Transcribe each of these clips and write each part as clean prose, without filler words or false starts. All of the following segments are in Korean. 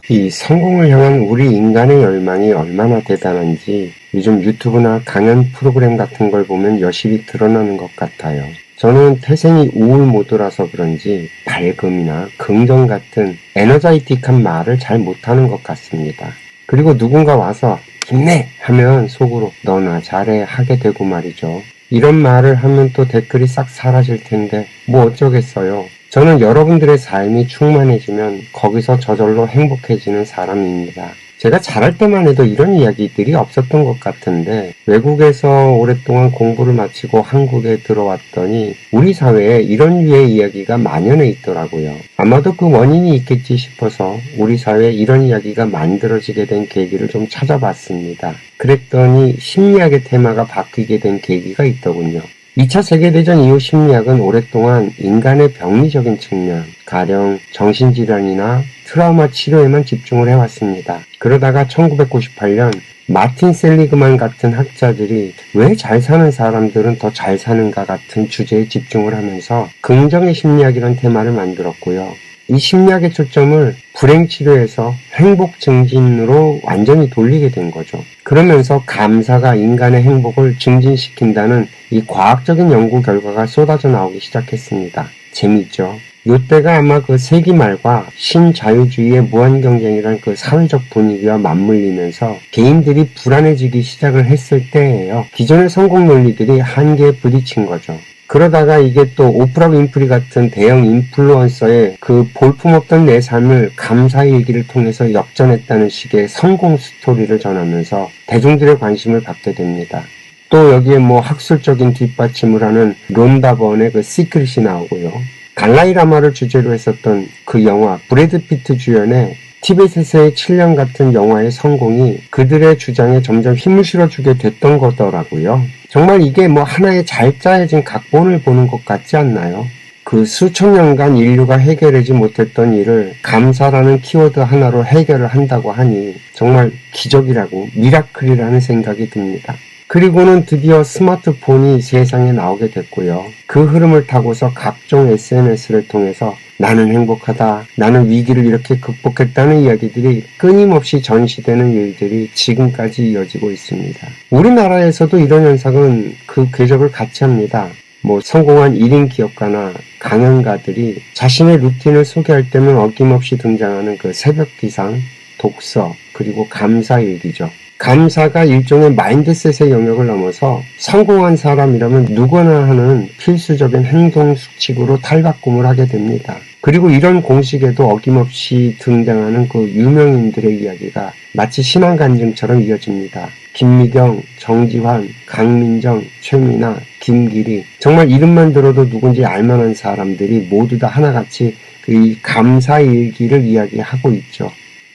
이 성공을 향한 우리 인간의 열망이 얼마나 대단한지 요즘 유튜브나 강연 프로그램 같은 걸 보면 여실히 드러나는 것 같아요. 저는 태생이 우울 모드라서 그런지 밝음이나 긍정 같은 에너자이틱한 말을 잘 못하는 것 같습니다. 그리고 누군가 와서 힘내! 하면 속으로 너나 잘해 하게 되고 말이죠. 이런 말을 하면 또 댓글이 싹 사라질 텐데 뭐 어쩌겠어요. 저는 여러분들의 삶이 충만해지면 거기서 저절로 행복해지는 사람입니다. 제가 자랄 때만 해도 이런 이야기들이 없었던 것 같은데 외국에서 오랫동안 공부를 마치고 한국에 들어왔더니 우리 사회에 이런 류의 이야기가 만연해 있더라고요. 아마도 그 원인이 있겠지 싶어서 우리 사회에 이런 이야기가 만들어지게 된 계기를 좀 찾아봤습니다. 그랬더니 심리학의 테마가 바뀌게 된 계기가 있더군요. 2차 세계대전 이후 심리학은 오랫동안 인간의 병리적인 측면, 가령 정신질환이나 트라우마 치료에만 집중을 해왔습니다. 그러다가 1998년 마틴 셀리그만 같은 학자들이 왜 잘 사는 사람들은 더 잘 사는가 같은 주제에 집중을 하면서 긍정의 심리학이란 테마를 만들었고요. 이 심리학의 초점을 불행치료에서 행복 증진으로 완전히 돌리게 된 거죠. 그러면서 감사가 인간의 행복을 증진시킨다는 이 과학적인 연구 결과가 쏟아져 나오기 시작했습니다. 재미있죠? 이때가 아마 그 세기 말과 신자유주의의 무한경쟁이란 그 사회적 분위기와 맞물리면서 개인들이 불안해지기 시작을 했을 때예요. 기존의 성공 논리들이 한계에 부딪힌 거죠. 그러다가 이게 또 오프라 윈프리 같은 대형 인플루언서의 그 볼품없던 내 삶을 감사일기를 통해서 역전했다는 식의 성공 스토리를 전하면서 대중들의 관심을 받게 됩니다. 또 여기에 뭐 학술적인 뒷받침을 하는 론다 번의 그 시크릿이 나오고요. 달라이 라마를 주제로 했었던 그 영화 브래드 피트 주연의 티벳에서의 7년 같은 영화의 성공이 그들의 주장에 점점 힘을 실어주게 됐던 거더라고요. 정말 이게 뭐 하나의 잘 짜여진 각본을 보는 것 같지 않나요? 그 수천 년간 인류가 해결하지 못했던 일을 감사라는 키워드 하나로 해결을 한다고 하니 정말 기적이라고 미라클이라는 생각이 듭니다. 그리고는 드디어 스마트폰이 세상에 나오게 됐고요. 그 흐름을 타고서 각종 SNS를 통해서 나는 행복하다, 나는 위기를 이렇게 극복했다는 이야기들이 끊임없이 전시되는 일들이 지금까지 이어지고 있습니다. 우리나라에서도 이런 현상은 그 궤적을 같이 합니다. 뭐 성공한 1인 기업가나 강연가들이 자신의 루틴을 소개할 때면 어김없이 등장하는 그 새벽 기상, 독서, 그리고 감사일기죠. 감사가 일종의 마인드셋의 영역을 넘어서 성공한 사람이라면 누구나 하는 필수적인 행동 수칙으로 탈바꿈을 하게 됩니다. 그리고 이런 공식에도 어김없이 등장하는 그 유명인들의 이야기가 마치 신앙 간증처럼 이어집니다. 김미경, 정지환, 강민정, 최민아, 김기리, 정말 이름만 들어도 누군지 알만한 사람들이 모두 다 하나같이 이 감사일기를 이야기하고 있죠.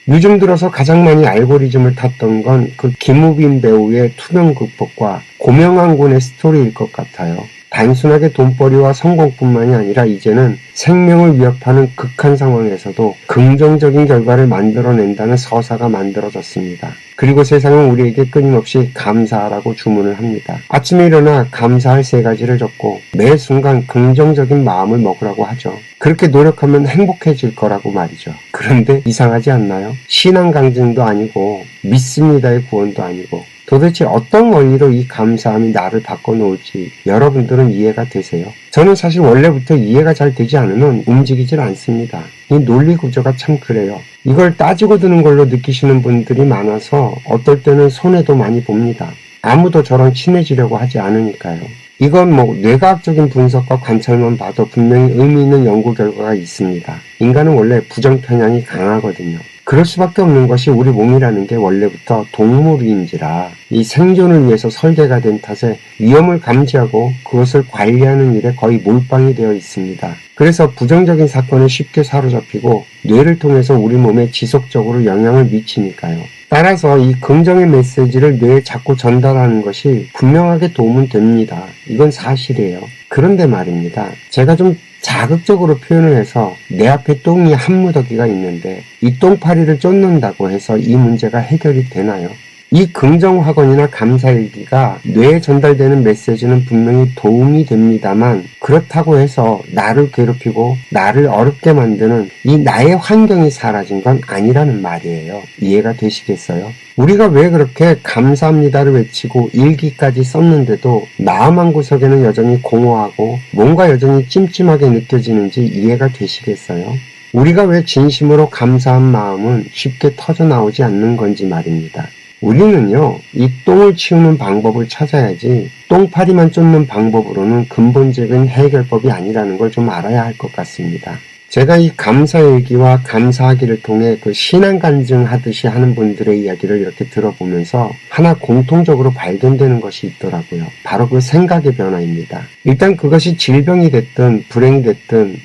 요즘 들어서 가장 많이 알고리즘을 탔던 건 그 김우빈 배우의 투명 극복과 고명한 군의 스토리일 것 같아요. 단순하게 돈벌이와 성공뿐만이 아니라 이제는 생명을 위협하는 극한 상황에서도 긍정적인 결과를 만들어낸다는 서사가 만들어졌습니다. 그리고 세상은 우리에게 끊임없이 감사하라고 주문을 합니다. 아침에 일어나 감사할 3가지를 적고 매 순간 긍정적인 마음을 먹으라고 하죠. 그렇게 노력하면 행복해질 거라고 말이죠. 그런데 이상하지 않나요? 신앙 강증도 아니고 믿습니다의 구원도 아니고 도대체 어떤 원리로 이 감사함이 나를 바꿔놓을지 여러분들은 이해가 되세요? 저는 사실 원래부터 이해가 잘 되지 않으면 움직이질 않습니다. 이 논리 구조가 참 그래요. 이걸 따지고 드는 걸로 느끼시는 분들이 많아서 어떨 때는 손해도 많이 봅니다. 아무도 저랑 친해지려고 하지 않으니까요. 이건 뭐 뇌과학적인 분석과 관찰만 봐도 분명히 의미 있는 연구 결과가 있습니다. 인간은 원래 부정 편향이 강하거든요. 그럴 수밖에 없는 것이 우리 몸이라는 게 원래부터 동물인지라 이 생존을 위해서 설계가 된 탓에 위험을 감지하고 그것을 관리하는 일에 거의 몰빵이 되어 있습니다. 그래서 부정적인 사건에 쉽게 사로잡히고 뇌를 통해서 우리 몸에 지속적으로 영향을 미치니까요. 따라서 이 긍정의 메시지를 뇌에 자꾸 전달하는 것이 분명하게 도움은 됩니다. 이건 사실이에요. 그런데 말입니다. 제가 좀 자극적으로 표현을 해서 내 앞에 똥이 한 무더기가 있는데 이 똥파리를 쫓는다고 해서 이 문제가 해결이 되나요? 이 긍정확언이나 감사일기가 뇌에 전달되는 메시지는 분명히 도움이 됩니다만 그렇다고 해서 나를 괴롭히고 나를 어렵게 만드는 이 나의 환경이 사라진 건 아니라는 말이에요. 이해가 되시겠어요? 우리가 왜 그렇게 감사합니다를 외치고 일기까지 썼는데도 마음 한구석에는 여전히 공허하고 뭔가 여전히 찜찜하게 느껴지는지 이해가 되시겠어요? 우리가 왜 진심으로 감사한 마음은 쉽게 터져나오지 않는 건지 말입니다. 우리는요, 이 똥을 치우는 방법을 찾아야지 똥파리만 쫓는 방법으로는 근본적인 해결법이 아니라는 걸 좀 알아야 할 것 같습니다. 제가 이 감사일기와 감사하기를 통해 그 신앙 간증하듯이 하는 분들의 이야기를 이렇게 들어보면서 하나 공통적으로 발견되는 것이 있더라고요. 바로 그 생각의 변화입니다. 일단 그것이 질병이 됐든 불행이 됐든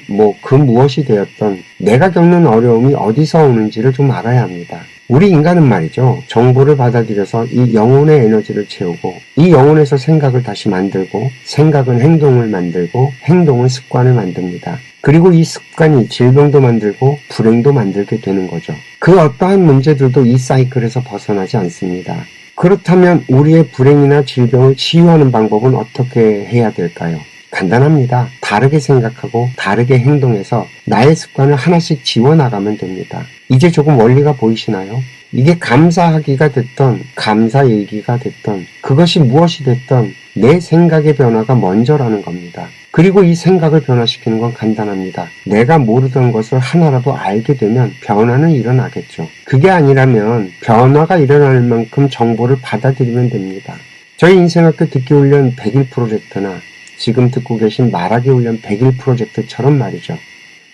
그 무엇이 되었든 내가 겪는 어려움이 어디서 오는지를 좀 알아야 합니다. 우리 인간은 말이죠. 정보를 받아들여서 이 영혼의 에너지를 채우고 이 영혼에서 생각을 다시 만들고 생각은 행동을 만들고 행동은 습관을 만듭니다. 그리고 이 습관이 질병도 만들고 불행도 만들게 되는 거죠. 그 어떠한 문제들도 이 사이클에서 벗어나지 않습니다. 그렇다면 우리의 불행이나 질병을 치유하는 방법은 어떻게 해야 될까요? 간단합니다. 다르게 생각하고 다르게 행동해서 나의 습관을 하나씩 지워나가면 됩니다. 이제 조금 원리가 보이시나요? 이게 감사하기가 됐던 감사일기가 됐던 그것이 무엇이 됐던 내 생각의 변화가 먼저라는 겁니다. 그리고 이 생각을 변화시키는 건 간단합니다. 내가 모르던 것을 하나라도 알게 되면 변화는 일어나겠죠. 그게 아니라면 변화가 일어날 만큼 정보를 받아들이면 됩니다. 저희 인생학교 듣기훈련 100일 프로젝트나 지금 듣고 계신 말하기 훈련 100일 프로젝트처럼 말이죠.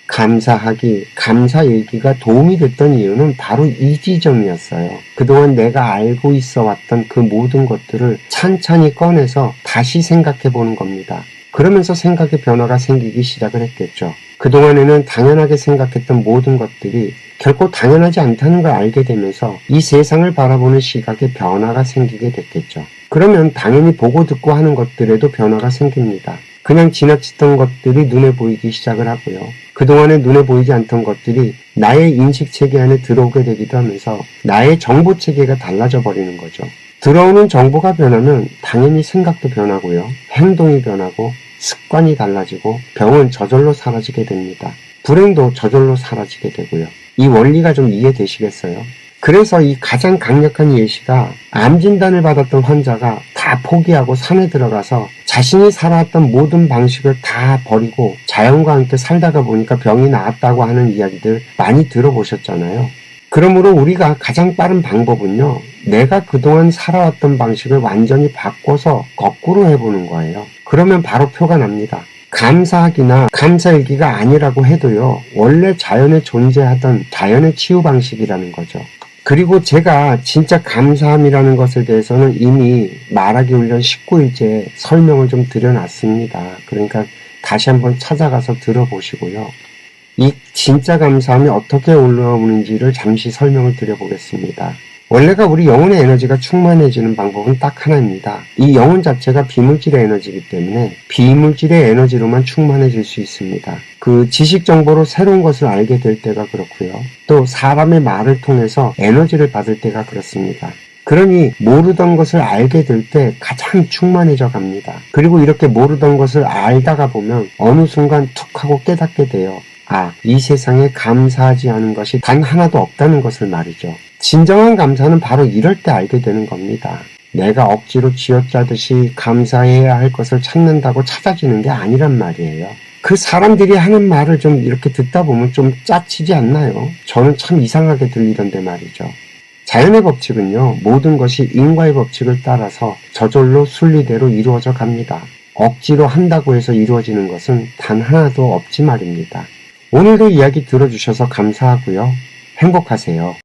감사하기, 감사일기가 도움이 됐던 이유는 바로 이 지점이었어요. 그동안 내가 알고 있어 왔던 그 모든 것들을 찬찬히 꺼내서 다시 생각해 보는 겁니다. 그러면서 생각의 변화가 생기기 시작을 했겠죠. 그동안에는 당연하게 생각했던 모든 것들이 결코 당연하지 않다는 걸 알게 되면서 이 세상을 바라보는 시각에 변화가 생기게 됐겠죠. 그러면 당연히 보고 듣고 하는 것들에도 변화가 생깁니다. 그냥 지나치던 것들이 눈에 보이기 시작을 하고요. 그동안에 눈에 보이지 않던 것들이 나의 인식체계 안에 들어오게 되기도 하면서 나의 정보체계가 달라져 버리는 거죠. 들어오는 정보가 변하면 당연히 생각도 변하고요. 행동이 변하고 습관이 달라지고 병은 저절로 사라지게 됩니다. 불행도 저절로 사라지게 되고요. 이 원리가 좀 이해되시겠어요? 그래서 이 가장 강력한 예시가 암 진단을 받았던 환자가 다 포기하고 산에 들어가서 자신이 살아왔던 모든 방식을 다 버리고 자연과 함께 살다가 보니까 병이 나았다고 하는 이야기들 많이 들어보셨잖아요. 그러므로 우리가 가장 빠른 방법은요. 내가 그동안 살아왔던 방식을 완전히 바꿔서 거꾸로 해보는 거예요. 그러면 바로 표가 납니다. 감사하기나 감사일기가 아니라고 해도요. 원래 자연에 존재하던 자연의 치유 방식이라는 거죠. 그리고 제가 진짜 감사함이라는 것에 대해서는 이미 말하기 훈련 19일째 설명을 좀 드려놨습니다. 그러니까 다시 한번 찾아가서 들어보시고요. 이 진짜 감사함이 어떻게 올라오는지를 잠시 설명을 드려보겠습니다. 원래가 우리 영혼의 에너지가 충만해지는 방법은 딱 하나입니다. 이 영혼 자체가 비물질의 에너지이기 때문에 비물질의 에너지로만 충만해질 수 있습니다. 그 지식 정보로 새로운 것을 알게 될 때가 그렇고요. 또 사람의 말을 통해서 에너지를 받을 때가 그렇습니다. 그러니 모르던 것을 알게 될 때 가장 충만해져 갑니다. 그리고 이렇게 모르던 것을 알다가 보면 어느 순간 툭 하고 깨닫게 돼요. 이 세상에 감사하지 않은 것이 단 하나도 없다는 것을 말이죠. 진정한 감사는 바로 이럴 때 알게 되는 겁니다. 내가 억지로 쥐어짜듯이 감사해야 할 것을 찾는다고 찾아지는 게 아니란 말이에요. 그 사람들이 하는 말을 좀 이렇게 듣다 보면 좀 짜치지 않나요? 저는 참 이상하게 들리던데 말이죠. 자연의 법칙은요, 모든 것이 인과의 법칙을 따라서 저절로 순리대로 이루어져 갑니다. 억지로 한다고 해서 이루어지는 것은 단 하나도 없지 말입니다. 오늘도 이야기 들어주셔서 감사하고요. 행복하세요.